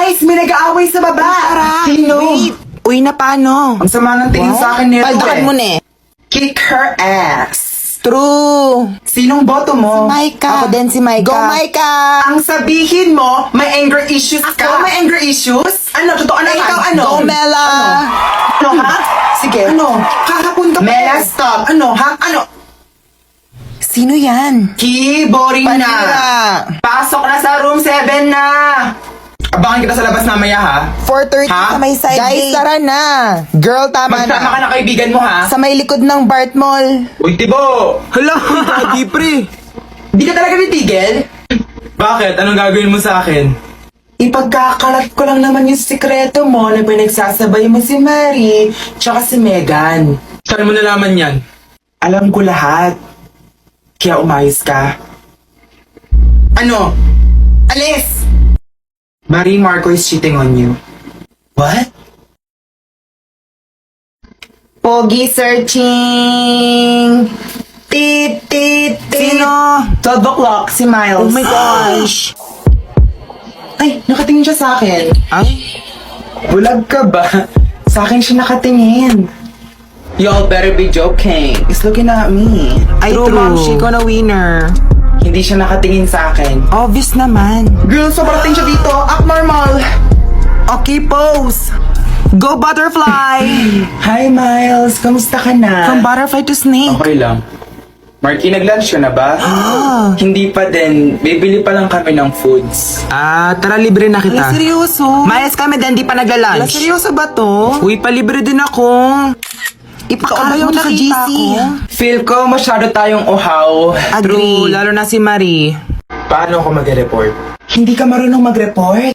Guys, may nag-aaway sa baba. Sino? Wait. Uy, na paano? Ang sama ng tingin sa akin nito Paldakan mo na eh. Kick her ass. True. Sinong boto mo? Maika. Ako din si Maika. Go, Maika! Ang sabihin mo, may anger issues ka. Ako may anger issues? Ano? Totoo na ikaw ano? Go, Mela! Ano ha? Sige. Ano? Kahapon ka pa. Mela, stop. Ano ha? Ano? Sino yan? Ki, boring na. Panira. Pasok na sa room 7 na. Abangan kita sa labas mamaya ha. 4:30 Ha? sa may side Guys, gate. tara na. Girl, tama Magsama ka na. na kaibigan mo ha. Sa may likod ng Bart Mall. Uy, Tibo! Hala, di pre. Di ka talaga nitigil? Bakit? Anong gagawin mo sa akin? Ipagkakalat ko lang naman yung sikreto mo na pinagsasabay mo si Mary tsaka si Megan. Saan mo nalaman yan? Alam ko lahat. Kaya umayos ka. Ano? Alis! Marie Marco is cheating on you. What? Pogi searching. Tit, tit, tit. Sino? 12 o'clock, si Miles. Oh my gosh. Ay, nakatingin siya sa akin. Ay? Bulag ka ba? Sa akin siya nakatingin. Y'all better be joking. He's looking at me. Ay, True, true. ma'am, she ko na winner. Hindi siya nakatingin sa akin. Obvious naman. Girl, sobrating siya dito. Act normal. Okay, pose. Go, butterfly. Hi, Miles. Kamusta ka na? From butterfly to snake. Okay lang. Marky, nag-lunch ka na ba? Hindi pa din. Bibili pa lang kami ng foods. Tara, libre na Ala, kita. seryoso? Mayas kami din, di pa Ala, nagla-lunch. seryoso ba to? Uy, palibre din ako. Ipakalat Ikaw mo ba yung sa nakita GC. ko? Feel ko masyado tayong uhaw. True, lalo na si Marie. Paano ako mag-report? Hindi ka marunong mag-report.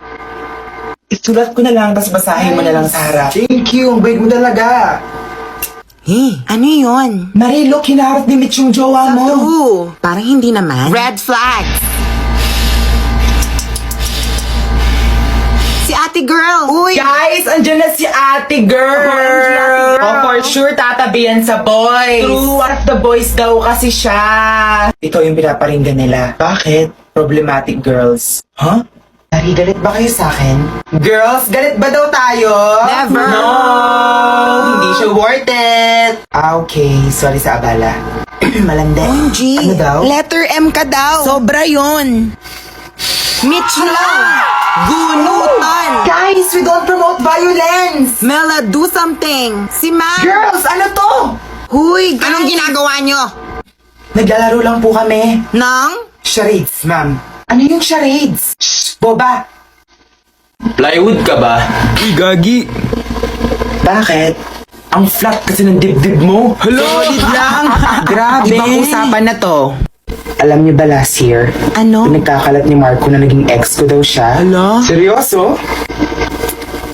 Isulat ko na lang, tapos basahin mo na lang sa harap. Thank you. Ang bait mo talaga. Ano yun? Marie, look, hinaharap ni Mitch yung jowa mo. True. Parang hindi naman. Red flag. Si ate girl. Uy. Guys, andyan na si ate girl. Oh, for sure, tatabihan sa boys. True, one of the boys daw kasi siya. Ikaw yung pinaparinggan nila. Bakit? Problematic girls. Huh? Marie, galit ba kayo sa akin? Girls, galit ba daw tayo? Never. No! Hindi siya worth it. Okay. Sorry sa abala. Malande. OMG. Ano daw? Letter M ka daw. Sobra yun. Mitch lang. Gunutan. Guys, we don't promote violence. Mela, do something. Si Ma. Girls, ano to? Huy, anong ginagawa nyo? Naglalaro lang po kami. Nang? Charades, ma'am. Ano yung charades? Shh, boba. Plywood ka ba? Uy, gagi. Bakit? Ang flat kasi ng dibdib mo. Solid lang. Grabe. Ibang usapan na to. Alam niyo ba last year, Ano? pinagkakalat ni Marco na naging ex ko daw siya? Hala? Seryoso?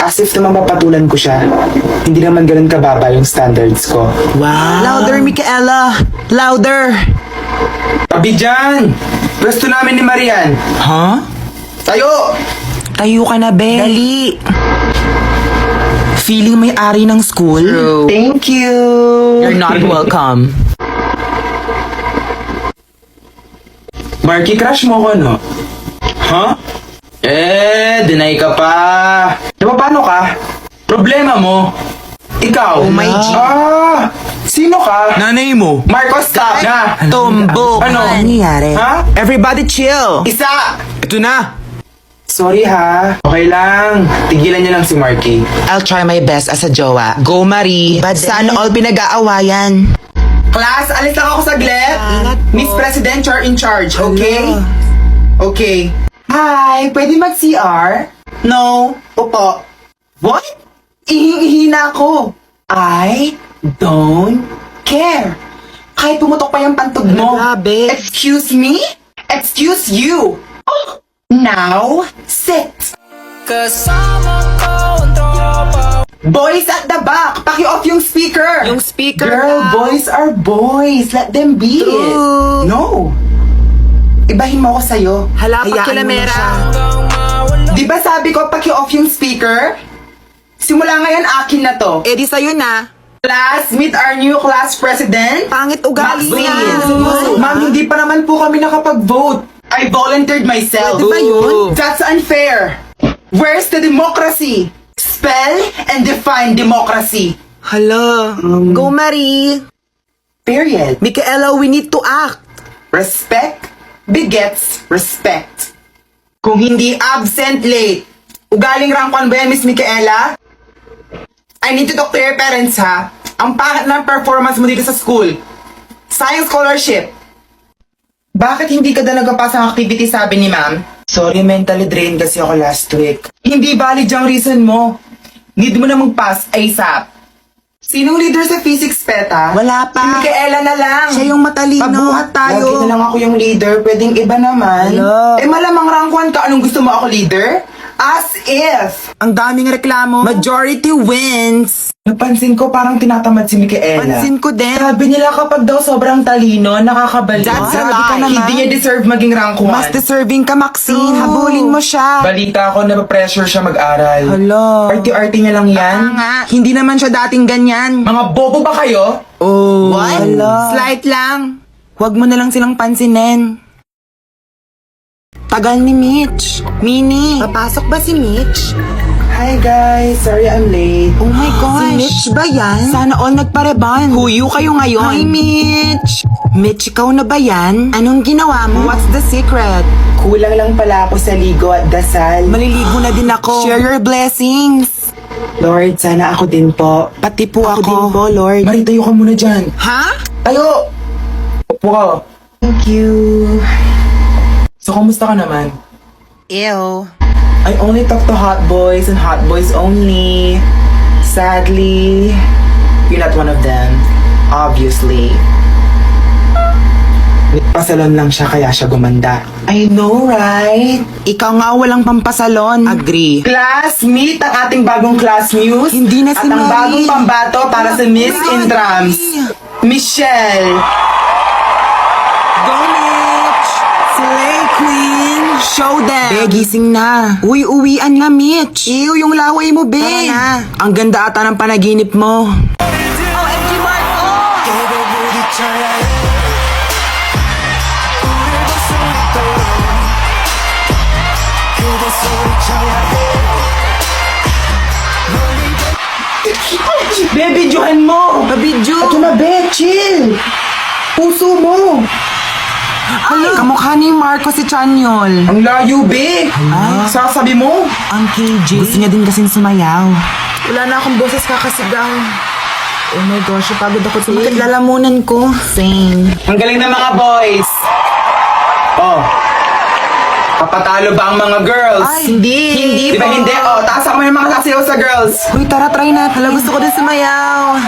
As if naman mapatulan ko siya. Hindi naman ganun kababa yung standards ko. Wow. Louder, Micaela. Louder. Tabi dyan! Pwesto namin ni Marian. Huh? Tayo! Tayo ka na, be. Dali. Feeling may ari ng school? True. Thank you! You're not welcome. Marky, crush mo ko, no? Huh? Deny ka pa. Diba paano ka? Problema mo. Ikaw. Oh my G. Sino ka? Nanay mo. Marcos, stop na. Tumbok. Ano? Nangyayari? Ha? Everybody chill. Isa! Ito na. Sorry ha. Okay lang. Tigilan niyo lang si Marky. I'll try my best as a jowa. Go, Marie. Saan all pinag-aawayan? Class, alis lang ako saglit. Miss President, you're in charge, okay? Okay. Hi, pwede mag-CR? No. Opo. What? Ihing-ihi na ako. I don't care. Kahit pumutok pa yung pantog mo. Grabe. Excuse me? Excuse you. Oh, now, sit. Boys at the back, paki-off yung speaker. Yung speaker Girl, na. boys are boys. Let them be. True. No. Ibahin mo ako sa'yo. Hala, Hayaan mo na pakilamera. siya. Di ba sabi ko paki-off yung speaker? Simula ngayon, akin na to. Eh di sa'yo na. Class, meet our new class president. Pangit ugali Maxine. niya. Ma'am, hindi pa naman po kami nakapag-vote. I volunteered myself. Pwede ba yun? That's unfair. Where's the democracy? Spell and define democracy. Hala. Go, Marie. Period. Micaela, we need to act. Respect begets respect. Kung hindi absent late, ugaling rank 1 ba yan, Miss Micaela? I need to talk to your parents, ha? Ang pangit ng performance mo dito sa school. Science scholarship. Bakit hindi ka na nagpapasa ng activity, sabi ni ma'am? Sorry, mentally drained kasi ako last week. Hindi valid yung reason mo. Need mo na mag-pass ASAP. Sinong leader sa physics, Peta? Wala pa. Si Micaela na lang. Siya yung matalino. Pabuhat tayo. Lagi na lang ako yung leader. Pwedeng iba naman. Hello. Malamang rank 1 ka. Anong gusto mo ako leader? As if. Ang daming reklamo. Majority wins. Napansin ko parang tinatamad si Micaela. Pansin ko din. Sabi nila kapag daw sobrang talino, nakakabalik. That's a Sabi lie. ka naman, hindi niya deserve maging rank 1. Mas deserving ka, Maxine. True. Habulin mo siya. Balita ko na pressure siya mag-aral. Hala. Arty-arty niya lang yan. Nga. Hindi naman siya dating ganyan. Mga bobo ba kayo? Oh. What? Slight lang. Huwag mo na lang silang pansinin. Tagal ni Mitch. Mini. Papasok ba si Mitch? Hi guys, sorry I'm late. Oh my gosh. Si Mitch ba yan? Sana all nagpareban. Huyo kayo ngayon. Hi, Mitch. Mitch, ikaw na ba yan? Anong ginawa mo? What's the secret? Kulang lang pala ako sa ligo at dasal. Maliligo na din ako. Share your blessings. Lord, sana ako din po. Pati po ako. din po, Lord. Mari, tayo ka muna dyan. Ha? Tayo! Upo ka. Thank you. So, kamusta ka naman? Ew. I only talk to hot boys and hot boys only. Sadly, you're not one of them. Obviously. Pasalon lang siya kaya siya gumanda. I know, right? Ikaw nga walang pampasalon. Agree. Class, meet ang ating bagong class news. Hindi na at si ang Marie. bagong pambato para sa Miss Intrams. Michelle. Go, Mitch! Slay Queen! Show them! Be, gising na. Uy, uwian na, Mitch. Ew, yung laway mo, be. Tara na. Ang ganda ata ng panaginip mo. OMG, Marco! Be, videohan mo. Pabidyo! Ito na, be. Chill. Puso mo. Ay, kamukha ni Marco si Chanyol. Ang layo, be. Sasabi mo. Ang KJ. Gusto niya din kasing sumayaw. Wala na akong boses kakasigaw. Oh my gosh, pagod ako sumakit lalamunan ko. Same. Ang galing ng mga boys. Oh. Papatalo ba ang mga girls? Ay, hindi Di ba po. hindi? Oh, taasan mo yung mga sasayaw sa girls. Uy, tara, try natin. Hala, gusto ko din sumayaw.